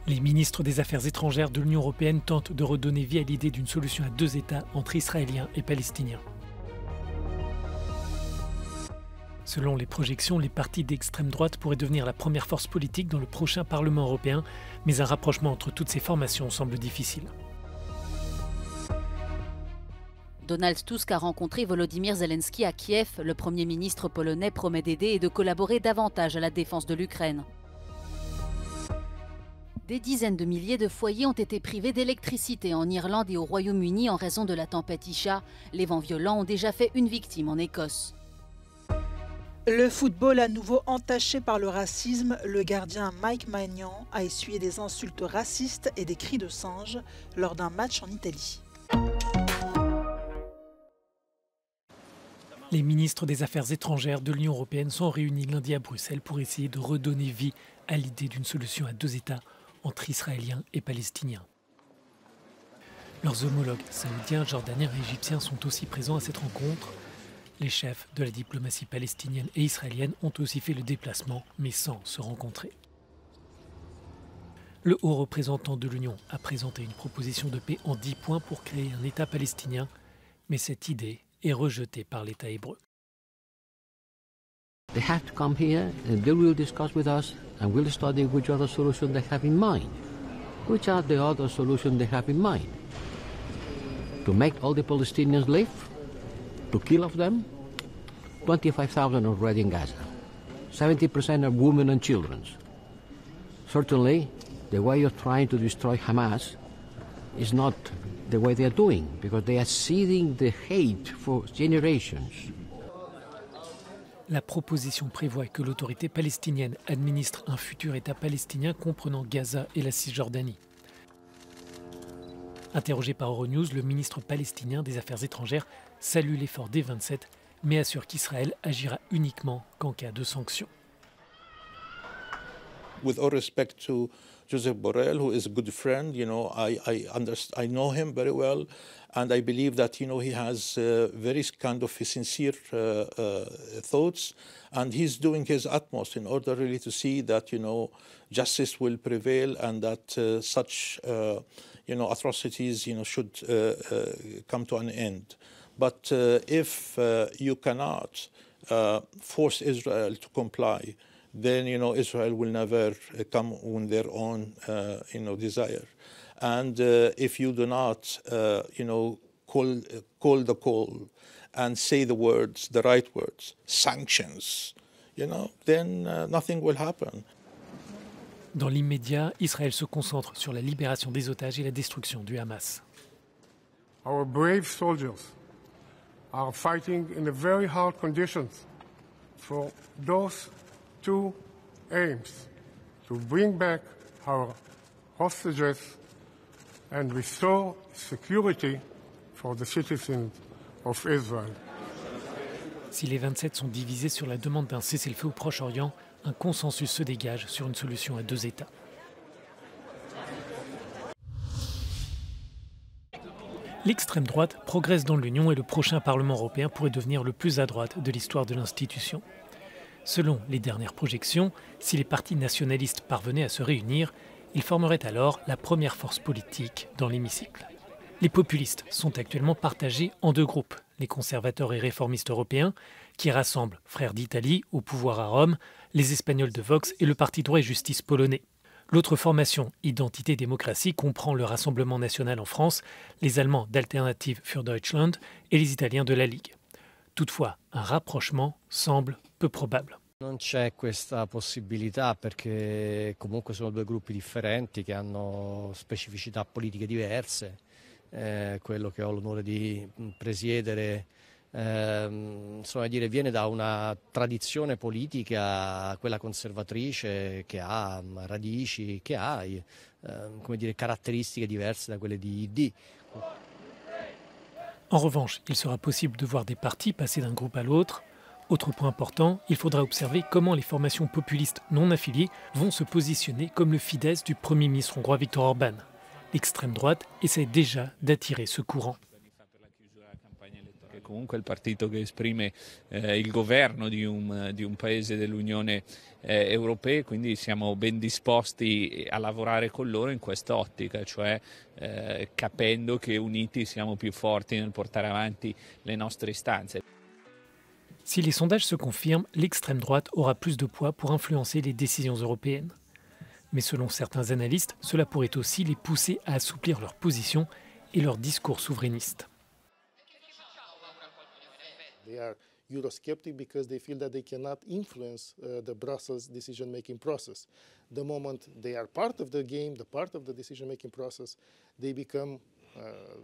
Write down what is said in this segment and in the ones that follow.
Les ministres des Affaires étrangères de l'Union européenne tentent de redonner vie à l'idée d'une solution à deux États entre Israéliens et Palestiniens. Selon les projections, les partis d'extrême droite pourraient devenir la première force politique dans le prochain Parlement européen, mais un rapprochement entre toutes ces formations semble difficile. Donald Tusk a rencontré Volodymyr Zelensky à Kiev. Le Premier ministre polonais promet d'aider et de collaborer davantage à la défense de l'Ukraine. Des dizaines de milliers de foyers ont été privés d'électricité en Irlande et au Royaume-Uni en raison de la tempête Isha. Les vents violents ont déjà fait une victime en Écosse. Le football à nouveau entaché par le racisme, le gardien Mike Maignan a essuyé des insultes racistes et des cris de singe lors d'un match en Italie. Les ministres des Affaires étrangères de l'Union européenne sont réunis lundi à Bruxelles pour essayer de redonner vie à l'idée d'une solution à deux États entre Israéliens et Palestiniens. Leurs homologues saoudiens, jordaniens et égyptiens sont aussi présents à cette rencontre. Les chefs de la diplomatie palestinienne et israélienne ont aussi fait le déplacement, mais sans se rencontrer. Le haut représentant de l'Union a présenté une proposition de paix en 10 points pour créer un État palestinien, mais cette idée est rejetée par l'État hébreu. They have to come here and they will discuss with us and we'll study which other solution they have in mind. Which are the other solutions they have in mind? To make all the Palestinians live? To kill of them? 25,000 already in Gaza. 70% are women and children. Certainly, the way you're trying to destroy Hamas is not the way they are doing, because they are seeding the hate for generations. La proposition prévoit que l'autorité palestinienne administre un futur État palestinien comprenant Gaza et la Cisjordanie. Interrogé par Euronews, le ministre palestinien des Affaires étrangères salue l'effort des 27, mais assure qu'Israël agira uniquement qu'en cas de sanctions. With all respect to Joseph Borrell, who is a good friend, I know him very well, and I believe that he has very kind of sincere thoughts, and he's doing his utmost in order really to see that justice will prevail and that such atrocities should come to an end. But if you cannot force Israel to comply, then Israel will never come on their own desire. And if you do not call the call and say the words, the right words, sanctions, then nothing will happen. Dans l'immédiat, Israël se concentre sur la libération des otages et la destruction du Hamas. Our brave soldiers are fighting in very hard conditions for those two aims: to bring back our hostages and restore security for the citizens of Israel. Si les 27 sont divisés sur la demande d'un cessez-le-feu au Proche-Orient, un consensus se dégage sur une solution à deux États. L'extrême droite progresse dans l'Union et le prochain Parlement européen pourrait devenir le plus à droite de l'histoire de l'institution. Selon les dernières projections, si les partis nationalistes parvenaient à se réunir, ils formeraient alors la première force politique dans l'hémicycle. Les populistes sont actuellement partagés en deux groupes, les conservateurs et réformistes européens, qui rassemblent Frères d'Italie au pouvoir à Rome, les Espagnols de Vox et le Parti droit et justice polonais. L'autre formation, Identité démocratie, comprend le Rassemblement national en France, les Allemands d'Alternative für Deutschland et les Italiens de la Ligue. Toutefois, un rapprochement semble peu probable. Non c'è questa possibilità perché comunque sono due gruppi differenti che hanno specificità politiche diverse. Quello che ho l'onore di presiedere viene da una tradizione politica, quella conservatrice, che ha radici, che ha caratteristiche diverse da quelle di ID. En revanche, il sera possible de voir des partis passer d'un groupe à l'autre. Autre point important, il faudra observer comment les formations populistes non affiliées vont se positionner comme le Fidesz du Premier ministre hongrois Viktor Orban. L'extrême droite essaie déjà d'attirer ce courant. comunque il partito che esprime il governo di un paese dell'Unione Europea, quindi siamo ben disposti a lavorare con loro in questa ottica, cioè capendo che uniti siamo più forti nel portare avanti le nostre istanze. Si les sondages se confirment, l'extrême droite aura plus de poids pour influencer les décisions européennes. Mais selon certains analystes, cela pourrait aussi les pousser à assouplir leur position et leur discours souverainiste. They are Eurosceptic because they feel that they cannot influence the Brussels decision-making process. The moment they are part of the game, the part of the decision-making process, they become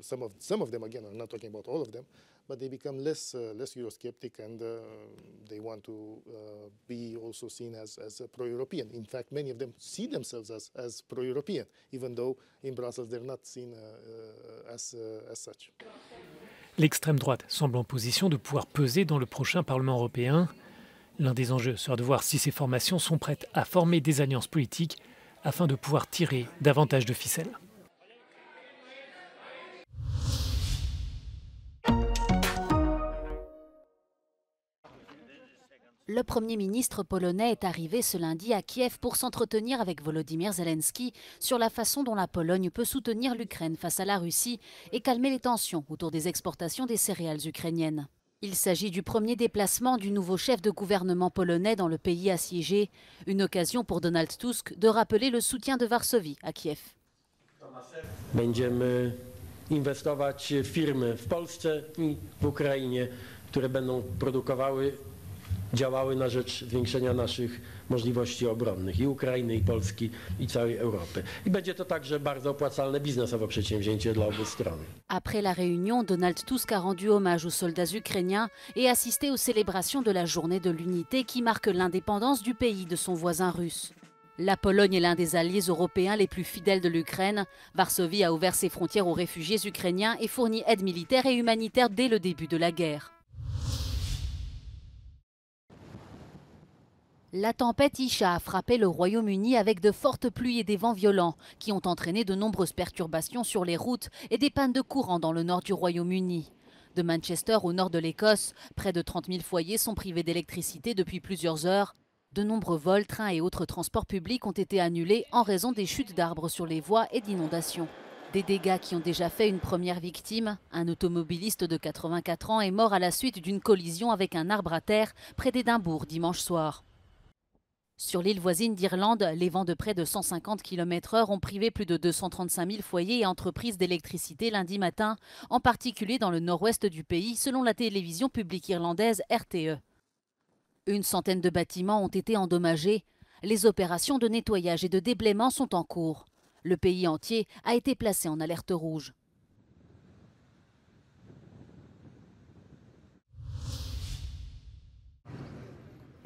some of them, again, I'm not talking about all of them, but they become less Eurosceptic, and they want to be also seen as pro-European. In fact, many of them see themselves as pro-European, even though in Brussels they're not seen as such. L'extrême droite semble en position de pouvoir peser dans le prochain Parlement européen. L'un des enjeux sera de voir si ces formations sont prêtes à former des alliances politiques afin de pouvoir tirer davantage de ficelles. Le Premier ministre polonais est arrivé ce lundi à Kiev pour s'entretenir avec Volodymyr Zelensky sur la façon dont la Pologne peut soutenir l'Ukraine face à la Russie et calmer les tensions autour des exportations des céréales ukrainiennes. Il s'agit du premier déplacement du nouveau chef de gouvernement polonais dans le pays assiégé, une occasion pour Donald Tusk de rappeler le soutien de Varsovie à Kiev. Będziemy inwestować w firmy w Polsce i w Ukrainie, które będą produkowały, działały na rzecz zwiększenia naszych możliwości obronnych i Ukrainy, i Polski, i całej Europy. I będzie to także bardzo opłacalne biznesowo przedsięwzięcie dla obu stron. Après la réunion, Donald Tusk a rendu hommage aux soldats ukrainiens et assisté aux célébrations de la journée de l'unité qui marque l'indépendance du pays de son voisin russe. La Pologne est l'un des alliés européens les plus fidèles de l'Ukraine. Varsovie a ouvert ses frontières aux réfugiés ukrainiens et fournit aide militaire et humanitaire dès le début de la guerre. La tempête Isha a frappé le Royaume-Uni avec de fortes pluies et des vents violents qui ont entraîné de nombreuses perturbations sur les routes et des pannes de courant dans le nord du Royaume-Uni. De Manchester au nord de l'Écosse, près de 30 000 foyers sont privés d'électricité depuis plusieurs heures. De nombreux vols, trains et autres transports publics ont été annulés en raison des chutes d'arbres sur les voies et d'inondations. Des dégâts qui ont déjà fait une première victime. Un automobiliste de 84 ans est mort à la suite d'une collision avec un arbre à terre près d'Édimbourg dimanche soir. Sur l'île voisine d'Irlande, les vents de près de 150 km/h ont privé plus de 235 000 foyers et entreprises d'électricité lundi matin, en particulier dans le nord-ouest du pays, selon la télévision publique irlandaise RTE. Une centaine de bâtiments ont été endommagés. Les opérations de nettoyage et de déblaiement sont en cours. Le pays entier a été placé en alerte rouge.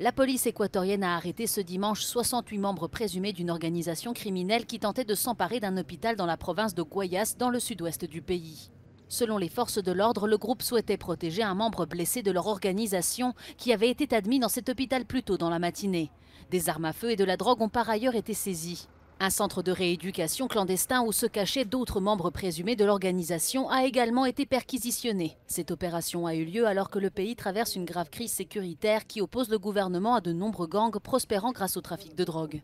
La police équatorienne a arrêté ce dimanche 68 membres présumés d'une organisation criminelle qui tentait de s'emparer d'un hôpital dans la province de Guayas, dans le sud-ouest du pays. Selon les forces de l'ordre, le groupe souhaitait protéger un membre blessé de leur organisation qui avait été admis dans cet hôpital plus tôt dans la matinée. Des armes à feu et de la drogue ont par ailleurs été saisies. Un centre de rééducation clandestin où se cachaient d'autres membres présumés de l'organisation a également été perquisitionné. Cette opération a eu lieu alors que le pays traverse une grave crise sécuritaire qui oppose le gouvernement à de nombreux gangs prospérant grâce au trafic de drogue.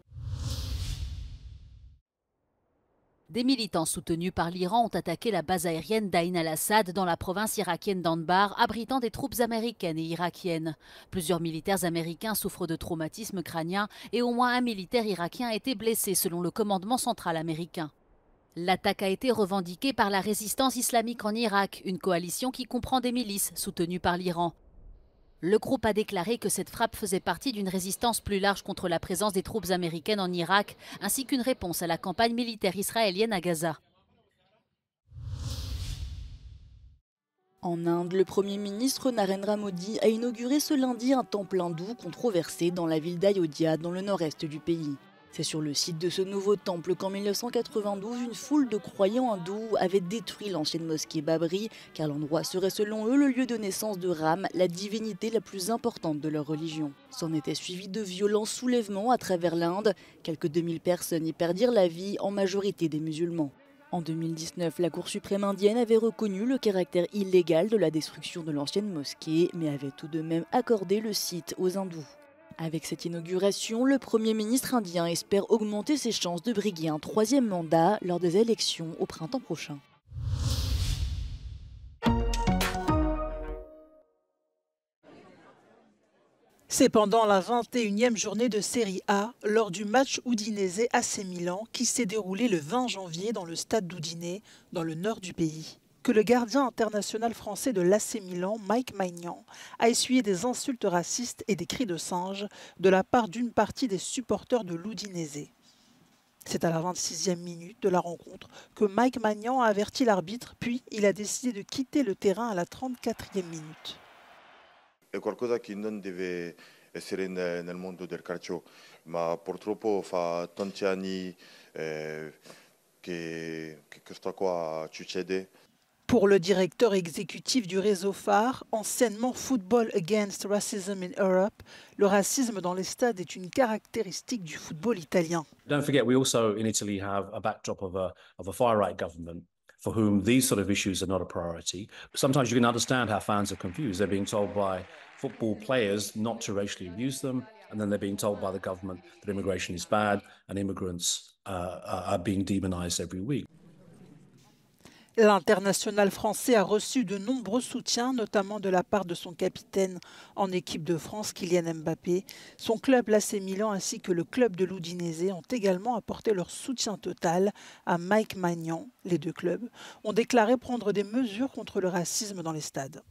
Des militants soutenus par l'Iran ont attaqué la base aérienne d'Ain al-Assad dans la province irakienne d'Anbar, abritant des troupes américaines et irakiennes. Plusieurs militaires américains souffrent de traumatismes crâniens et au moins un militaire irakien a été blessé selon le commandement central américain. L'attaque a été revendiquée par la résistance islamique en Irak, une coalition qui comprend des milices soutenues par l'Iran. Le groupe a déclaré que cette frappe faisait partie d'une résistance plus large contre la présence des troupes américaines en Irak, ainsi qu'une réponse à la campagne militaire israélienne à Gaza. En Inde, le Premier ministre Narendra Modi a inauguré ce lundi un temple hindou controversé dans la ville d'Ayodhya, dans le nord-est du pays. C'est sur le site de ce nouveau temple qu'en 1992, une foule de croyants hindous avait détruit l'ancienne mosquée Babri, car l'endroit serait selon eux le lieu de naissance de Ram, la divinité la plus importante de leur religion. S'en était suivi de violents soulèvements à travers l'Inde. Quelques 2000 personnes y perdirent la vie, en majorité des musulmans. En 2019, la Cour suprême indienne avait reconnu le caractère illégal de la destruction de l'ancienne mosquée, mais avait tout de même accordé le site aux hindous. Avec cette inauguration, le Premier ministre indien espère augmenter ses chances de briguer un 3e mandat lors des élections au printemps prochain. C'est pendant la 21e journée de Série A, lors du match Udinese AC Milan, qui s'est déroulé le 20 janvier dans le stade d'Udine, dans le nord du pays, que le gardien international français de l'AC Milan, Mike Maignan, a essuyé des insultes racistes et des cris de singe de la part d'une partie des supporters de l'Udinese. C'est à la 26e minute de la rencontre que Mike Maignan a averti l'arbitre, puis il a décidé de quitter le terrain à la 34e minute. È qualcosa che non deve essere nel mondo del calcio, ma purtroppo fa tanti anni che questo qua succede. Pour le directeur exécutif du réseau phare, anciennement Football Against Racism in Europe, le racisme dans les stades est une caractéristique du football italien. Don't forget, we also in Italy have a backdrop of a far-right government for whom these sort of issues are not a priority. Sometimes you can understand how fans are confused. They're being told by football players not to racially abuse them, and then they're being told by the government that immigration is bad and immigrants are being demonized every week. L'international français a reçu de nombreux soutiens, notamment de la part de son capitaine en équipe de France, Kylian Mbappé. Son club, l'AC Milan, ainsi que le club de l'Udinese ont également apporté leur soutien total à Mike Maignan. Les deux clubs ont déclaré prendre des mesures contre le racisme dans les stades.